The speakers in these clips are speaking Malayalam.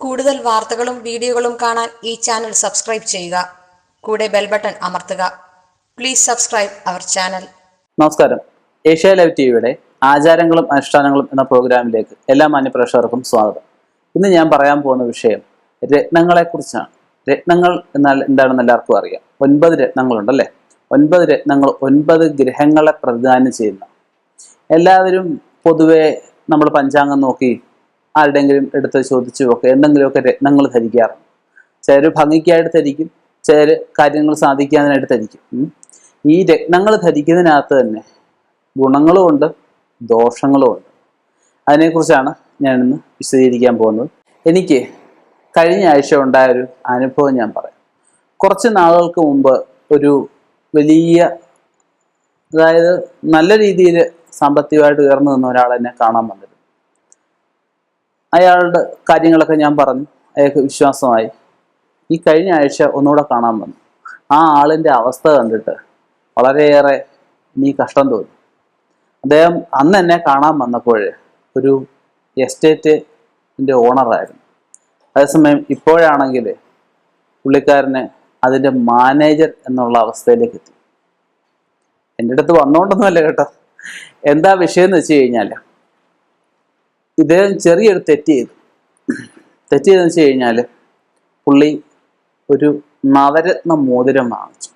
കൂടുതൽ വാർത്തകളും വീഡിയോകളും കാണാൻ ഈ ചാനൽ സബ്സ്ക്രൈബ് ചെയ്യുക. കൂടെ ബെൽ ബട്ടൺ അമർത്തുക. Please subscribe our channel. നമസ്കാരം. ഏഷ്യ ലൈവ് ടിവിയുടെ ആചാരങ്ങളും അനുഷ്ഠാനങ്ങളും എന്ന പ്രോഗ്രാമിലേക്ക് എല്ലാ മാന്യപ്രേക്ഷകർക്കും സ്വാഗതം. ഇന്ന് ഞാൻ പറയാൻ പോകുന്ന വിഷയം രത്നങ്ങളെ കുറിച്ചാണ്. രത്നങ്ങൾ എന്നാൽ എന്താണെന്ന് എല്ലാവർക്കും അറിയാം. 9 രത്നങ്ങളുണ്ടല്ലേ. 9 രത്നങ്ങൾ 9 ഗ്രഹങ്ങളെ പ്രതിദാനം ചെയ്യുന്ന. എല്ലാവരും പൊതുവെ നമ്മൾ പഞ്ചാംഗം നോക്കി ആരുടെയെങ്കിലും എടുത്ത് ചോദിച്ചു ഒക്കെ എന്തെങ്കിലുമൊക്കെ രത്നങ്ങൾ ധരിക്കാറുണ്ട്. ചിലർ ഭംഗിക്കായിട്ട് ധരിക്കും, ചിലർ കാര്യങ്ങൾ സാധിക്കാനായിട്ട് ധരിക്കും. ഈ രത്നങ്ങൾ ധരിക്കുന്നതിനകത്ത് തന്നെ ഗുണങ്ങളുമുണ്ട്, ദോഷങ്ങളുമുണ്ട്. അതിനെക്കുറിച്ചാണ് ഞാനിന്ന് വിശദീകരിക്കാൻ പോകുന്നത്. എനിക്ക് കഴിഞ്ഞ ആഴ്ച ഉണ്ടായ ഒരു അനുഭവം ഞാൻ പറയാം. കുറച്ച് നാളുകൾക്ക് മുമ്പ് ഒരു വലിയ, അതായത് നല്ല രീതിയിൽ സാമ്പത്തികമായിട്ട് ഉയർന്നു നിന്ന ഒരാൾ എന്നെ കാണാൻ വന്നിരുന്നു. അയാളുടെ കാര്യങ്ങളൊക്കെ ഞാൻ പറഞ്ഞു, അയാൾക്ക് വിശ്വാസമായി. ഈ കഴിഞ്ഞ ആഴ്ച ഒന്നുകൂടെ കാണാൻ വന്നു. ആ ആളിൻ്റെ അവസ്ഥ കണ്ടിട്ട് വളരെയേറെ എനിക്ക് കഷ്ടം തോന്നി. അദ്ദേഹം അന്ന് എന്നെ കാണാൻ വന്നപ്പോൾ ഒരു എസ്റ്റേറ്റിൻ്റെ ഓണറായിരുന്നു. അതേസമയം ഇപ്പോഴാണെങ്കിൽ പുള്ളിക്കാരനെ അതിൻ്റെ മാനേജർ എന്നുള്ള അവസ്ഥയിലേക്ക് എത്തി. എൻ്റെ അടുത്ത് വന്നുകൊണ്ടൊന്നുമല്ല കേട്ടോ. എന്താ വിഷയം എന്ന് വെച്ച് കഴിഞ്ഞാൽ, ഇദ്ദേഹം ചെറിയൊരു തെറ്റ് ചെയ്തെന്ന് വെച്ച് കഴിഞ്ഞാൽ, പുള്ളി ഒരു നവരത്ന മോതിരം വാങ്ങിച്ചു.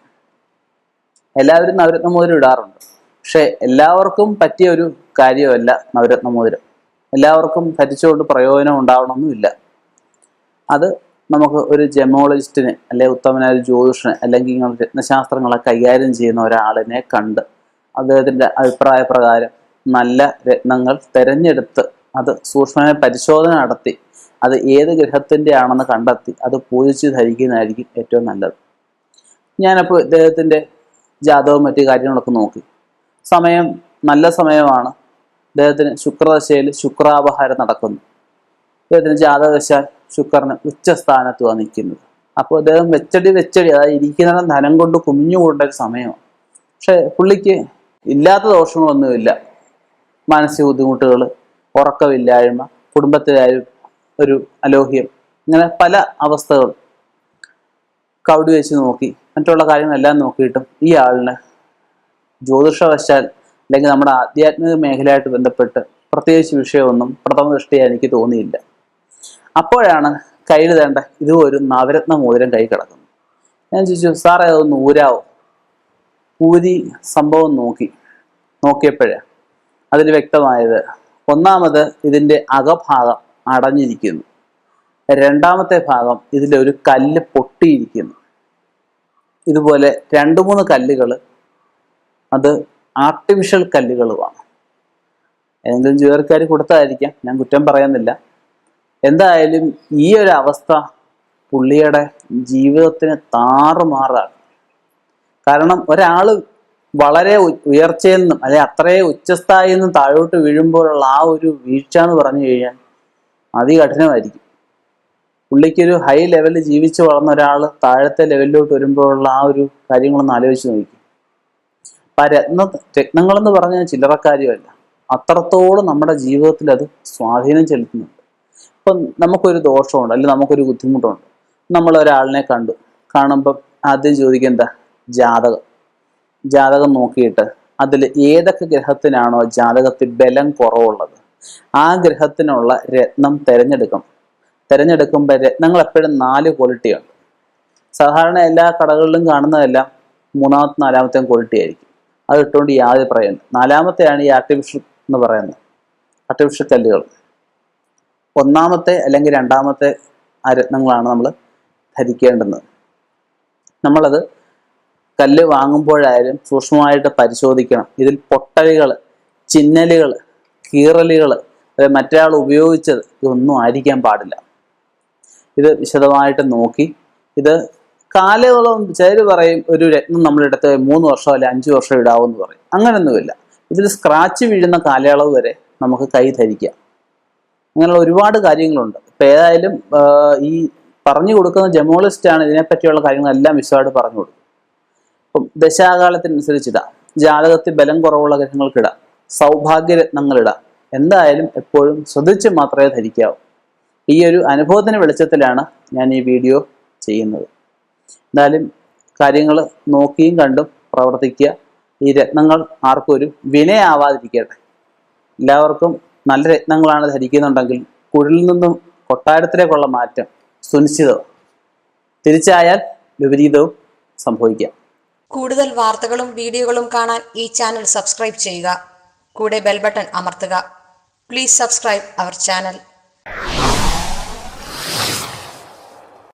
എല്ലാവരും നവരത്ന മോതിരം ഇടാറുണ്ട്, പക്ഷെ എല്ലാവർക്കും പറ്റിയ ഒരു കാര്യമല്ല നവരത്ന മോതിരം. എല്ലാവർക്കും ധരിച്ചുകൊണ്ട് പ്രയോജനം ഉണ്ടാവണമെന്നില്ല. അത് നമുക്ക് ഒരു ജെമോളജിസ്റ്റിന്, അല്ലെങ്കിൽ ഉത്തമനായ ഒരു ജ്യോതിഷന്, അല്ലെങ്കിൽ ഇങ്ങനെ രത്നശാസ്ത്രങ്ങളെ കൈകാര്യം ചെയ്യുന്ന ഒരാളിനെ കണ്ട് അദ്ദേഹത്തിൻ്റെ അഭിപ്രായ പ്രകാരം നല്ല രത്നങ്ങൾ തിരഞ്ഞെടുത്ത് അത് സൂക്ഷ്മമായ പരിശോധന നടത്തി അത് ഏത് ഗ്രഹത്തിൻ്റെ ആണെന്ന് കണ്ടെത്തി അത് പൂജിച്ച് ധരിക്കുന്നതായിരിക്കും ഏറ്റവും നല്ലത്. ഞാനപ്പോൾ ഇദ്ദേഹത്തിൻ്റെ ജാതകവും മറ്റു കാര്യങ്ങളൊക്കെ നോക്കി. സമയം നല്ല സമയമാണ്. അദ്ദേഹത്തിന് ശുക്രദശയിൽ ശുക്രാപഹാരം നടക്കുന്നു. അദ്ദേഹത്തിന് ജാതകവശാൽ ശുക്രന് ഉച്ചസ്ഥാനത്തുമാണ് നിൽക്കുന്നത്. അപ്പോൾ അദ്ദേഹം വെച്ചടി അതായത് ഇരിക്കുന്ന ധനം കൊണ്ട് കുമിഞ്ഞുകൊണ്ട ഒരു സമയമാണ്. പക്ഷെ പുള്ളിക്ക് ഇല്ലാത്ത ദോഷങ്ങളൊന്നുമില്ല. മാനസിക ബുദ്ധിമുട്ടുകൾ, ഉറക്കമില്ലായ്മ, കുടുംബത്തിലായാലും ഒരു അലോഹ്യം, ഇങ്ങനെ പല അവസ്ഥകൾ കൗടി വെച്ച് നോക്കി, മറ്റുള്ള കാര്യങ്ങളെല്ലാം നോക്കിയിട്ടും ഈ ആളിന് ജ്യോതിഷവശാൽ അല്ലെങ്കിൽ നമ്മുടെ ആധ്യാത്മിക മേഖലയായിട്ട് ബന്ധപ്പെട്ട് പ്രത്യേകിച്ച് വിഷയമൊന്നും പ്രഥമ ദൃഷ്ടിയായി എനിക്ക് തോന്നിയില്ല. അപ്പോഴാണ് കയ്യിൽ വേണ്ട ഇത് ഒരു നവരത്ന മോതിരം കൈ കിടക്കുന്നു. ഞാൻ ചോദിച്ചു, സാറേ അതൊന്ന് ഊരാവോ? ഊരി സംഭവം നോക്കിയപ്പോഴേ അതിൽ വ്യക്തമായത്, ഒന്നാമത് ഇതിൻ്റെ അകഭാഗം അടഞ്ഞിരിക്കുന്നു. രണ്ടാമത്തെ ഭാഗം ഇതിലൊരു കല്ല് പൊട്ടിയിരിക്കുന്നു. ഇതുപോലെ 2-3 കല്ലുകൾ അത് ആർട്ടിഫിഷ്യൽ കല്ലുകളുമാണ്. ഏതെങ്കിലും ജ്വല്ലറിക്കാർ കൊടുത്തതായിരിക്കാം, ഞാൻ കുറ്റം പറയുന്നില്ല. എന്തായാലും ഈ ഒരു അവസ്ഥ പുള്ളിയുടെ ജീവിതത്തിന് താറുമാറാണ്. കാരണം ഒരാൾ വളരെ ഉയർച്ചയിൽ നിന്നും അല്ലെങ്കിൽ അത്രയും ഉച്ചസ്ഥായിൽ നിന്നും താഴോട്ട് വീഴുമ്പോഴുള്ള ആ ഒരു വീഴ്ച എന്ന് പറഞ്ഞു കഴിഞ്ഞാൽ അതികഠിനമായിരിക്കും. പുള്ളിക്കൊരു ഹൈ ലെവലിൽ ജീവിച്ച് വളർന്ന ഒരാൾ താഴത്തെ ലെവലിലോട്ട് വരുമ്പോഴുള്ള ആ ഒരു കാര്യങ്ങളൊന്ന് ആലോചിച്ച് നോക്കി. അപ്പം രത്നങ്ങളെന്ന് പറഞ്ഞാൽ ചില്ലറക്കാര്യമല്ല. അത്രത്തോളം നമ്മുടെ ജീവിതത്തിൽ അത് സ്വാധീനം ചെലുത്തുന്നുണ്ട്. ഇപ്പം നമുക്കൊരു ദോഷമുണ്ട്, അല്ലെങ്കിൽ നമുക്കൊരു ബുദ്ധിമുട്ടുണ്ട്. നമ്മൾ ഒരാളിനെ കാണുമ്പം ആദ്യം ചോദിക്കുക എന്താ? ജാതകം നോക്കിയിട്ട് അതിൽ ഏതൊക്കെ ഗ്രഹത്തിനാണോ ജാതകത്തിൽ ബലം കുറവുള്ളത് ആ ഗ്രഹത്തിനുള്ള രത്നം തിരഞ്ഞെടുക്കുമ്പോൾ രത്നങ്ങൾ എപ്പോഴും 4 ക്വാളിറ്റിയുണ്ട്. സാധാരണ എല്ലാ കടകളിലും കാണുന്നതെല്ലാം 3-ാമത്തെ 4-ാമത്തെയും ക്വാളിറ്റി ആയിരിക്കും. അത് ഇട്ടുകൊണ്ട് യാതൊരു പറയുന്നത്. 4-ാമത്തെയാണ് ഈ ആർട്ടിഫിഷ്യൽ എന്ന് പറയുന്നത്. ആർട്ടിഫിഷ്യൽ കല്ലുകൾ 1-ാമത്തെ അല്ലെങ്കിൽ 2-ാമത്തെ ആ രത്നങ്ങളാണ് നമ്മൾ ധരിക്കേണ്ടുന്നത്. നമ്മളത് കല്ല് വാങ്ങുമ്പോഴായാലും സൂക്ഷ്മമായിട്ട് പരിശോധിക്കണം. ഇതിൽ പൊട്ടലുകൾ, ചിന്നലുകൾ, കീറലുകൾ, മറ്റൊരാൾ ഉപയോഗിച്ചത് ഇതൊന്നും ആയിരിക്കാൻ പാടില്ല. ഇത് വിശദമായിട്ട് നോക്കി, ഇത് കാലയളവും ചിലർ പറയും ഒരു രത്നം നമ്മളെടുത്ത് 3 വർഷം അല്ലെങ്കിൽ 5 വർഷം ഇടാവെന്ന് പറയും. അങ്ങനെയൊന്നുമില്ല. ഇതിൽ സ്ക്രാച്ച് വീഴുന്ന കാലയളവ് വരെ നമുക്ക് കൈ ധരിക്കാം. അങ്ങനെയുള്ള ഒരുപാട് കാര്യങ്ങളുണ്ട്. ഇപ്പം ഏതായാലും ഈ പറഞ്ഞു കൊടുക്കുന്ന ജെമോളജിസ്റ്റാണ് ഇതിനെപ്പറ്റിയുള്ള കാര്യങ്ങളെല്ലാം വിശദമായിട്ട് പറഞ്ഞു കൊടുക്കും. ഇപ്പം ദശാകാലത്തിനനുസരിച്ചിടാം, ജാതകത്തിൽ ബലം കുറവുള്ള ഗ്രഹങ്ങൾക്കിടാം, സൗഭാഗ്യരത്നങ്ങളിടാം. എന്തായാലും എപ്പോഴും ശ്രദ്ധിച്ച് മാത്രമേ ധരിക്കാവൂ. ഈ ഒരു അനുഭവത്തിന് വെളിച്ചത്തിലാണ് ഞാൻ ഈ വീഡിയോ ചെയ്യുന്നത്. എന്തായാലും കാര്യങ്ങൾ നോക്കിയും കണ്ടും പ്രവർത്തിക്കുക. ഈ രത്നങ്ങൾ ആർക്കും ഒരു വിനയാവാതിരിക്കട്ടെ. എല്ലാവർക്കും നല്ല രത്നങ്ങളാണ് ധരിക്കുന്നുണ്ടെങ്കിൽ കുഴലിൽ നിന്നും കൊട്ടാരത്തിലേക്കുള്ള മാറ്റം സുനിശ്ചിതം. തിരിച്ചായാൽ വിപരീതവും സംഭവിക്കാം. കൂടുതൽ വാർത്തകളും വീഡിയോകളും കാണാൻ ഈ ചാനൽ സബ്സ്ക്രൈബ് ചെയ്യുക. കൂടെ ബെൽ ബട്ടൺ അമർത്തുക. Please subscribe our channel.